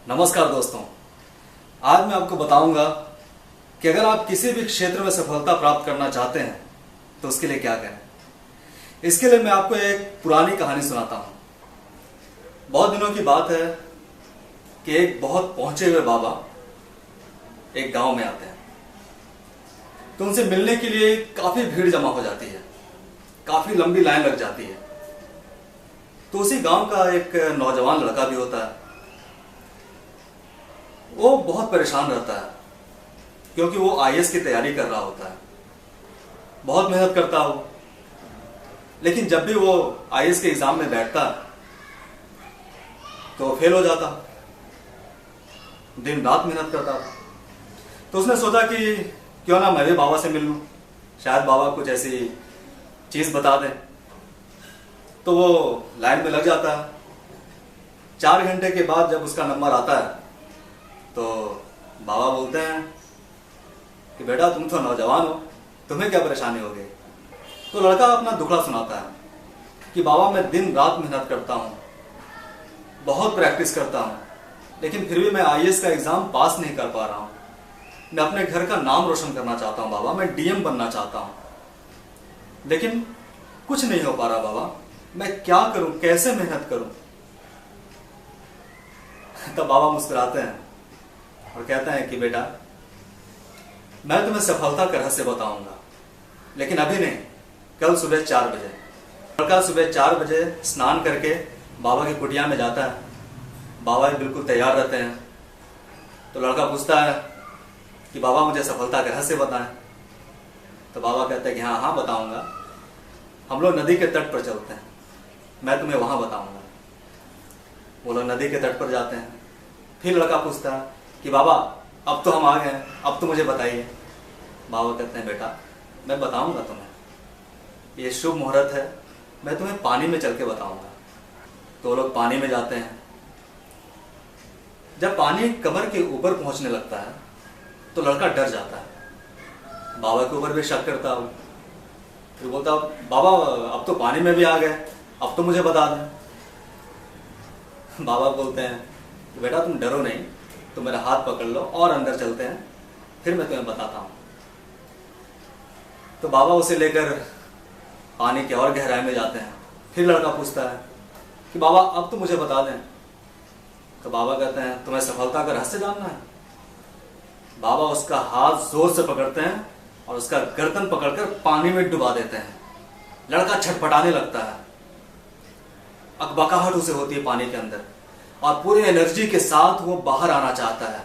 नमस्कार दोस्तों, आज मैं आपको बताऊंगा कि अगर आप किसी भी क्षेत्र में सफलता प्राप्त करना चाहते हैं तो उसके लिए क्या करें। इसके लिए मैं आपको एक पुरानी कहानी सुनाता हूं। बहुत दिनों की बात है कि एक बहुत पहुंचे हुए बाबा एक गांव में आते हैं, तो उनसे मिलने के लिए काफी भीड़ जमा हो जाती है, काफी लंबी लाइन लग जाती है। तो उसी गांव का एक नौजवान लड़का भी होता है। वो बहुत परेशान रहता है क्योंकि वो आईएएस की तैयारी कर रहा होता है, बहुत मेहनत करता है वो। लेकिन जब भी वो आईएएस के एग्जाम में बैठता तो फेल हो जाता। दिन रात मेहनत करता था। तो उसने सोचा कि क्यों ना मैं भी बाबा से मिल लूं, शायद बाबा कुछ ऐसी चीज बता दें। तो वो लाइन में लग जाता है। 4 घंटे के बाद जब उसका नंबर आता है तो बाबा बोलते हैं कि बेटा तुम तो नौजवान हो, तुम्हें क्या परेशानी हो गई। तो लड़का अपना दुखड़ा सुनाता है कि बाबा मैं दिन रात मेहनत करता हूँ, बहुत प्रैक्टिस करता हूँ, लेकिन फिर भी मैं आईएएस का एग्जाम पास नहीं कर पा रहा हूँ। मैं अपने घर का नाम रोशन करना चाहता हूँ बाबा, मैं डीएम बनना चाहता हूँ, लेकिन कुछ नहीं हो पा रहा बाबा, मैं क्या करूं, कैसे मेहनत करूं। तब बाबा मुस्कुराते हैं और कहते हैं कि बेटा मैं तुम्हें सफलता का रहस्य बताऊंगा, लेकिन अभी नहीं, कल सुबह 4 बजे। लड़का सुबह 4 बजे स्नान करके बाबा की कुटिया में जाता है। बाबा भी बिल्कुल तैयार रहते हैं। तो लड़का पूछता है कि बाबा मुझे सफलता का रहस्य बताएं। तो बाबा कहते हैं कि हाँ हाँ बताऊंगा, हम लोग नदी के तट पर चलते हैं, मैं तुम्हें वहां बताऊंगा। वो लोग नदी के तट पर जाते हैं। फिर लड़का पूछता है कि बाबा अब तो हम आ गए हैं, अब तो मुझे बताइए। बाबा कहते हैं बेटा मैं बताऊंगा तुम्हें, ये शुभ मुहूर्त है, मैं तुम्हें पानी में चल के बताऊंगा। तो लोग पानी में जाते हैं। जब पानी कमर के ऊपर पहुंचने लगता है तो लड़का डर जाता है। बाबा के ऊपर भी शक करता है। फिर बोलता बाबा अब तो पानी में भी आ गए, अब तो मुझे बता दें। बाबा बोलते हैं कि बेटा तुम डरो नहीं, तुम मेरा हाथ पकड़ लो और अंदर चलते हैं, फिर मैं तुम्हें बताता हूं। तो बाबा उसे लेकर पानी के और गहराई में जाते हैं। फिर लड़का पूछता है कि बाबा अब तो मुझे बता दें। तो बाबा कहते हैं तुम्हें सफलता का रहस्य जानना है। बाबा उसका हाथ जोर से पकड़ते हैं और उसका गर्दन पकड़कर पानी में डुबा देते हैं। लड़का छटपटाने लगता है, अकबकाहट उसे होती है पानी के अंदर, और पूरी एनर्जी के साथ वो बाहर आना चाहता है,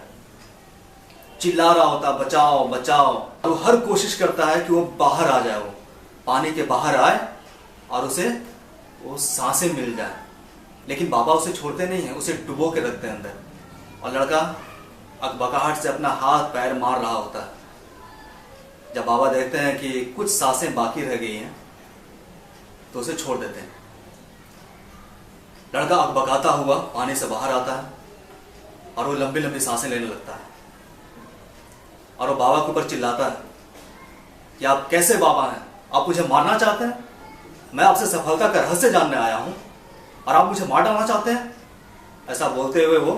चिल्ला रहा होता है बचाओ बचाओ। और वो हर कोशिश करता है कि वो बाहर आ जाए, वो पानी के बाहर आए और उसे वो सांसें मिल जाए। लेकिन बाबा उसे छोड़ते नहीं है, उसे डुबो के रखते हैं अंदर। और लड़का अकबकाहट से अपना हाथ पैर मार रहा होता है। जब बाबा देखते हैं कि कुछ सांसें बाकी रह गई हैं तो उसे छोड़ देते हैं। लड़का अकबकाता हुआ पानी से बाहर आता है और वो लंबी लंबी सांसें लेने लगता है। और वो बाबा के ऊपर चिल्लाता है कि आप कैसे बाबा हैं, आप मुझे मारना चाहते हैं, मैं आपसे सफलता का रहस्य जानने आया हूं और आप मुझे मार डालना चाहते हैं। ऐसा बोलते हुए वो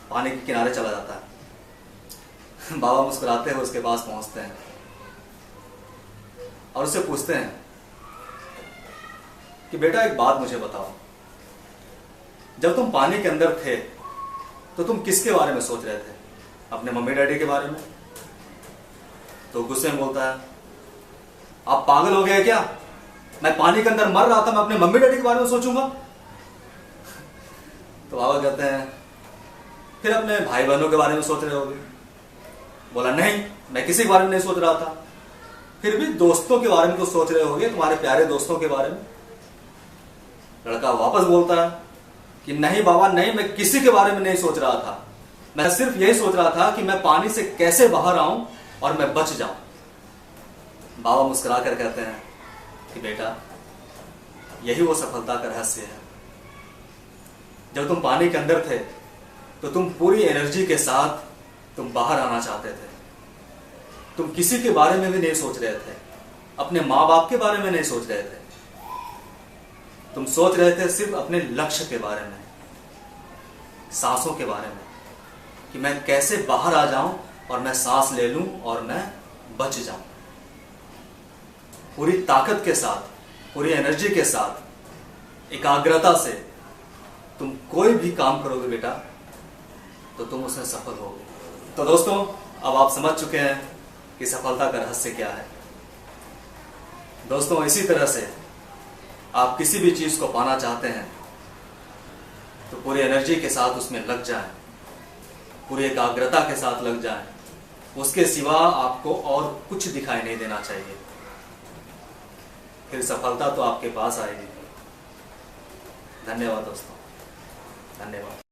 पानी के किनारे चला जाता है। बाबा मुस्कुराते हुए उसके पास पहुंचते हैं और उससे पूछते हैं कि बेटा एक बात मुझे बताओ, जब तुम पानी के अंदर थे तो तुम किसके बारे में सोच रहे थे, अपने मम्मी डैडी के बारे में? तो गुस्से में बोलता है आप पागल हो गए क्या, मैं पानी के अंदर मर रहा था, मैं अपने मम्मी डैडी के बारे में सोचूंगा। तो बाबा कहते हैं फिर अपने भाई बहनों के बारे में सोच रहे होगे। बोला नहीं, मैं किसी के बारे में नहीं सोच रहा था। फिर भी दोस्तों के बारे में तो सोच रहे होगे, तुम्हारे प्यारे दोस्तों के बारे में। लड़का वापस बोलता है कि नहीं बाबा नहीं, मैं किसी के बारे में नहीं सोच रहा था, मैं सिर्फ यही सोच रहा था कि मैं पानी से कैसे बाहर आऊं और मैं बच जाऊं। बाबा मुस्कुरा कर कहते हैं कि बेटा यही वो सफलता का रहस्य है। जब तुम पानी के अंदर थे तो तुम पूरी एनर्जी के साथ तुम बाहर आना चाहते थे। तुम किसी के बारे में भी नहीं सोच रहे थे, अपने माँ बाप के बारे में नहीं सोच रहे थे, तुम सोच रहे थे सिर्फ अपने लक्ष्य के बारे में। सांसों के बारे में, कि मैं कैसे बाहर आ जाऊं और मैं सांस ले लूं और मैं बच जाऊं। पूरी ताकत के साथ, पूरी एनर्जी के साथ, एकाग्रता से तुम कोई भी काम करोगे बेटा तो तुम उसमें सफल होगे। तो दोस्तों, अब आप समझ चुके हैं कि सफलता का रहस्य क्या है। दोस्तों, इसी तरह से आप किसी भी चीज को पाना चाहते हैं तो पूरी एनर्जी के साथ उसमें लग जाएं, पूरी एकाग्रता के साथ लग जाएं। उसके सिवा आपको और कुछ दिखाई नहीं देना चाहिए, फिर सफलता तो आपके पास आएगी। धन्यवाद दोस्तों, धन्यवाद।